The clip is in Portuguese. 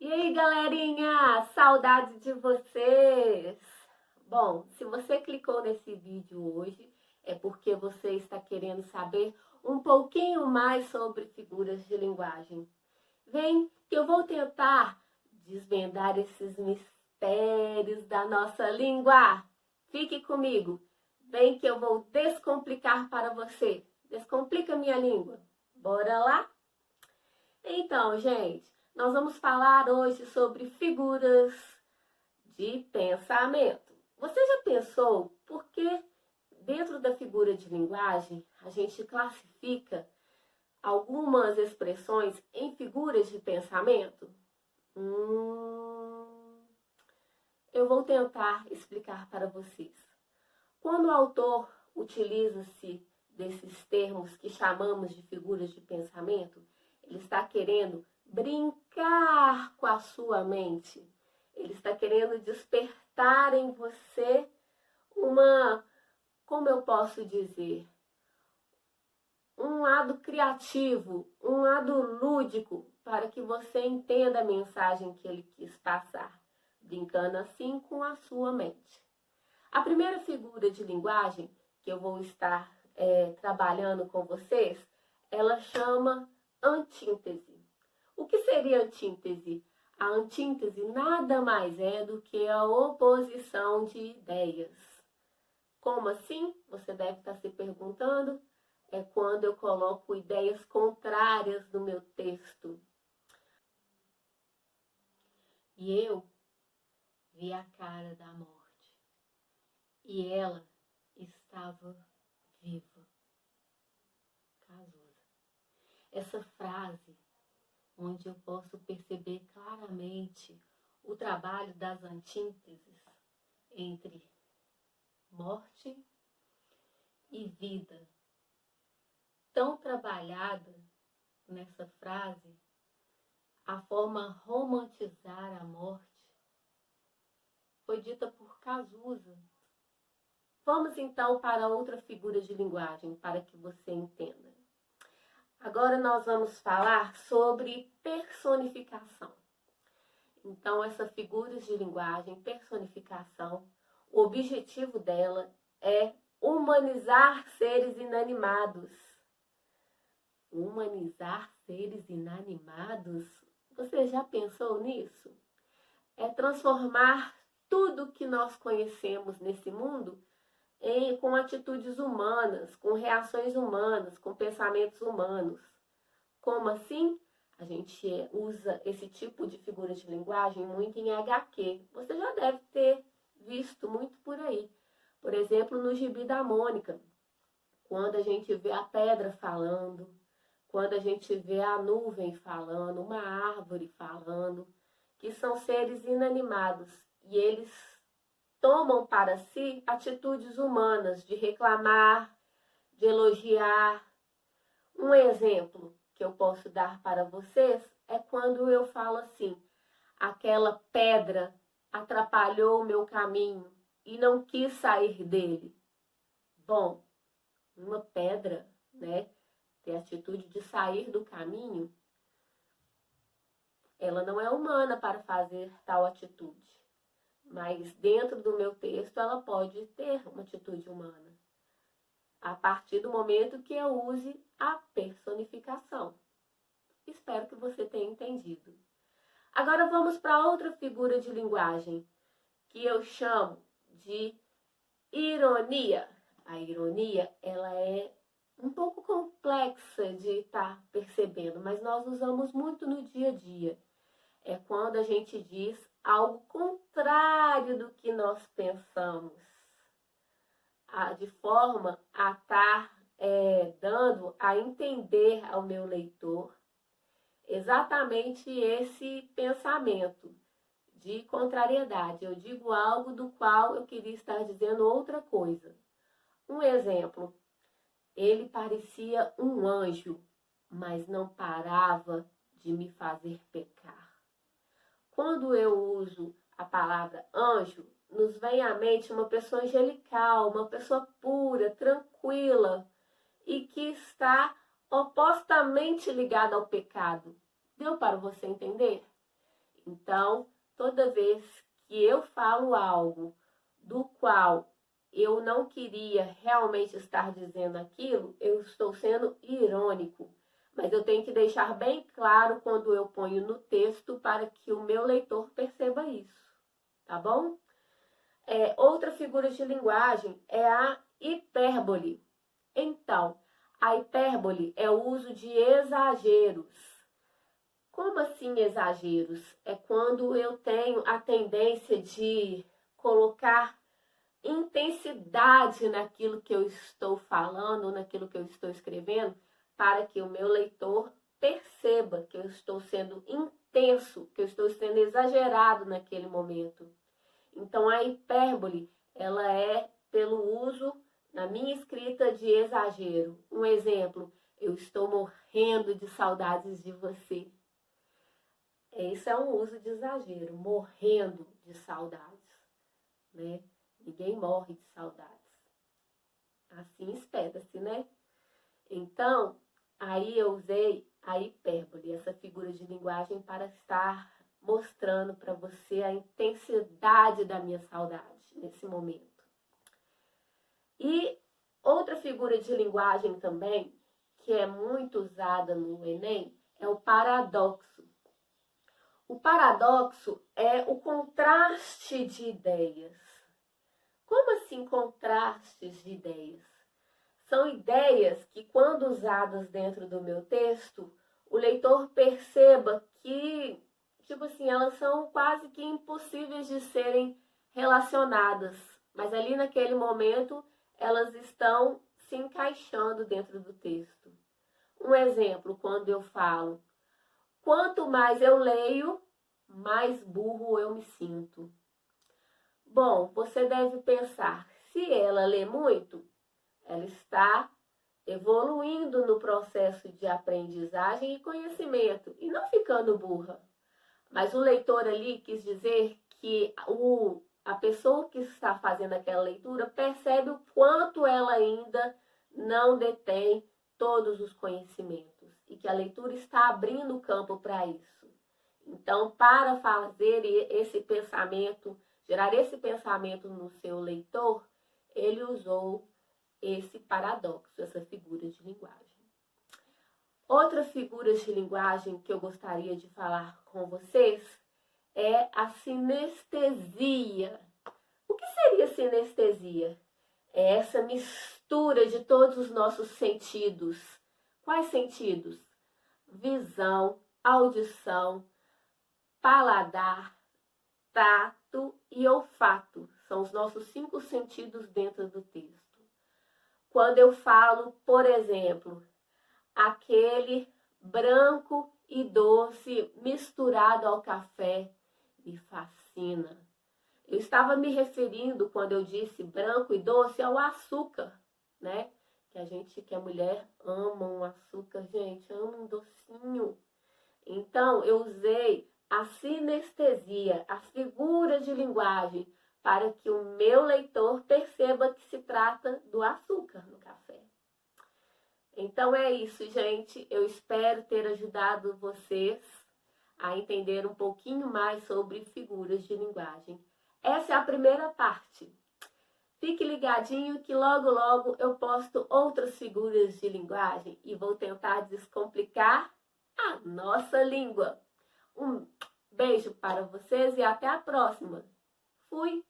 E aí, galerinha, saudade de vocês! Bom, se você clicou nesse vídeo hoje, é porque você está querendo saber um pouquinho mais sobre figuras de linguagem. Vem que eu vou tentar desvendar esses mistérios da nossa língua. Fique comigo. Vem que eu vou descomplicar para você. Descomplica minha língua. Bora lá? Então, gente, nós vamos falar hoje sobre figuras de pensamento. Você já pensou por que dentro da figura de linguagem a gente classifica algumas expressões em figuras de pensamento? Eu vou tentar explicar para vocês. Quando o autor utiliza-se desses termos que chamamos de figuras de pensamento, ele está querendo brincar com a sua mente. Ele está querendo despertar em você como eu posso dizer, um lado criativo, um lado lúdico, para que você entenda a mensagem que ele quis passar, brincando assim com a sua mente. A primeira figura de linguagem que eu vou estar trabalhando com vocês, ela chama antíntese. O que seria antíntese? A antíntese nada mais é do que a oposição de ideias. Como assim? Você deve estar se perguntando. É quando eu coloco ideias contrárias no meu texto. E eu vi a cara da morte. E ela estava viva. Cazuza. Essa frase, onde eu posso perceber claramente o trabalho das antíteses entre morte e vida, tão trabalhada nessa frase, a forma romantizar a morte, foi dita por Cazuza. Vamos então para outra figura de linguagem, para que você entenda. Agora nós vamos falar sobre personificação. Então, essa figura de linguagem, personificação, o objetivo dela é humanizar seres inanimados. Humanizar seres inanimados? Você já pensou nisso? É transformar tudo que nós conhecemos nesse mundo com atitudes humanas, com reações humanas, com pensamentos humanos. Como assim? A gente usa esse tipo de figura de linguagem muito em HQ. Você já deve ter visto muito por aí. Por exemplo, no Gibi da Mônica, quando a gente vê a pedra falando, quando a gente vê a nuvem falando, uma árvore falando, que são seres inanimados e eles tomam para si atitudes humanas de reclamar, de elogiar. Um exemplo que eu posso dar para vocês é quando eu falo assim: aquela pedra atrapalhou o meu caminho e não quis sair dele. Bom, uma pedra, né, ter a atitude de sair do caminho, ela não é humana para fazer tal atitude. Mas dentro do meu texto ela pode ter uma atitude humana, a partir do momento que eu use a personificação. Espero que você tenha entendido. Agora vamos para outra figura de linguagem, que eu chamo de ironia. A ironia, ela é um pouco complexa de estar percebendo, mas nós usamos muito no dia a dia. É quando a gente diz algo contrário do que nós pensamos, de forma a estar dando a entender ao meu leitor exatamente esse pensamento de contrariedade. Eu digo algo do qual eu queria estar dizendo outra coisa. Um exemplo, ele parecia um anjo, mas não parava de me fazer pecar. Quando eu uso a palavra anjo, nos vem à mente uma pessoa angelical, uma pessoa pura, tranquila e que está opostamente ligada ao pecado. Deu para você entender? Então, toda vez que eu falo algo do qual eu não queria realmente estar dizendo aquilo, eu estou sendo irônico. Mas eu tenho que deixar bem claro quando eu ponho no texto para que o meu leitor perceba isso, tá bom? Outra figura de linguagem é a hipérbole. Então, a hipérbole é o uso de exageros. Como assim exageros? É quando eu tenho a tendência de colocar intensidade naquilo que eu estou falando, naquilo que eu estou escrevendo, para que o meu leitor perceba que eu estou sendo intenso, que eu estou sendo exagerado naquele momento. Então, a hipérbole, ela é pelo uso na minha escrita de exagero. Um exemplo, eu estou morrendo de saudades de você. Esse é um uso de exagero, morrendo de saudades, né? Ninguém morre de saudades. Assim espera-se, né? Então, aí eu usei a hipérbole, essa figura de linguagem, para estar mostrando para você a intensidade da minha saudade nesse momento. E outra figura de linguagem também, que é muito usada no Enem, é o paradoxo. O paradoxo é o contraste de ideias. Como assim contrastes de ideias? São ideias que, quando usadas dentro do meu texto, o leitor perceba que, tipo assim, elas são quase que impossíveis de serem relacionadas. Mas ali naquele momento, elas estão se encaixando dentro do texto. Um exemplo, quando eu falo: quanto mais eu leio, mais burro eu me sinto. Bom, você deve pensar, se ela lê muito, ela está evoluindo no processo de aprendizagem e conhecimento e não ficando burra. Mas o leitor ali quis dizer que a pessoa que está fazendo aquela leitura percebe o quanto ela ainda não detém todos os conhecimentos e que a leitura está abrindo campo para isso. Então, para fazer esse pensamento, gerar esse pensamento no seu leitor, ele usou esse paradoxo, essa figura de linguagem. Outra figura de linguagem que eu gostaria de falar com vocês é a sinestesia. O que seria sinestesia? É essa mistura de todos os nossos sentidos. Quais sentidos? Visão, audição, paladar, tato e olfato. São os nossos 5 sentidos dentro do texto. Quando eu falo, por exemplo, aquele branco e doce misturado ao café me fascina. Eu estava me referindo, quando eu disse branco e doce, ao açúcar, né? Que a mulher ama um açúcar, gente, ama um docinho. Então, eu usei a sinestesia, a figura de linguagem, para que o meu leitor perceba que se trata do açúcar no café. Então é isso, gente. Eu espero ter ajudado vocês a entender um pouquinho mais sobre figuras de linguagem. Essa é a primeira parte. Fique ligadinho que logo, logo eu posto outras figuras de linguagem e vou tentar descomplicar a nossa língua. Um beijo para vocês e até a próxima. Fui!